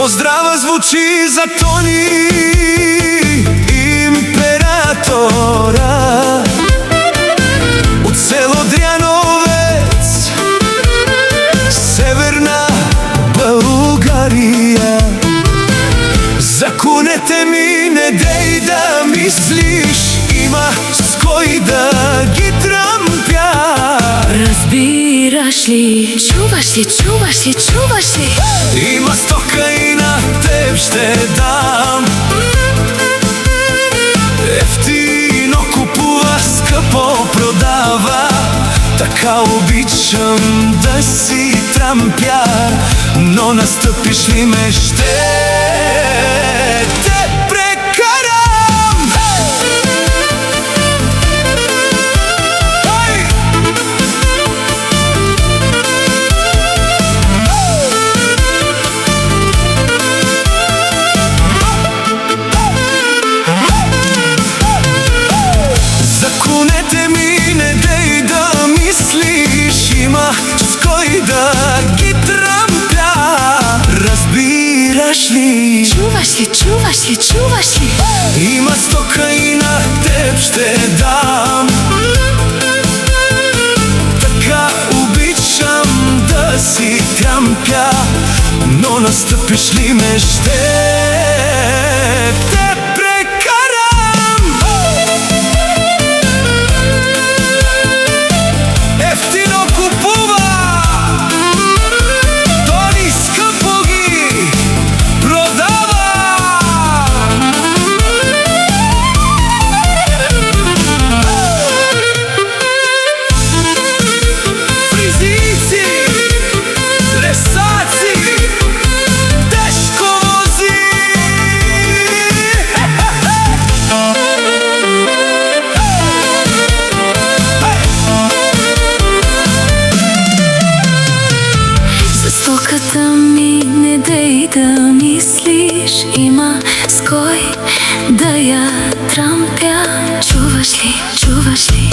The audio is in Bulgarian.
Поздрава звучи за Тони императора од село Дрјановец, северна Българија. Законете ми, не деј да мислиш, има с кој да ги трампја. Разбираш ли, чуваш ли, чуваш ли, чуваш ли? Има стока и на теб ще дам. Ефтино купува, скъпо продава. Така обичам да си трампя, но настъпиш ли ме, ще те прекарам. Законете ми, не дей да мислиш, има с кой да ги трампя. Разбираш ли? Чуваш ли, чуваш ли, чуваш ли? Има стока и на теб ще дам. Така обичам да си трампя, но настъпиш ли ме, ще те прекарам. Ефтино купува, Тони скъпо ги продава. Фризици, лесаци, тежковози. За стоката ми не дей да мислиш, има с кой да я трампя. Чуваш ли, чуваш ли?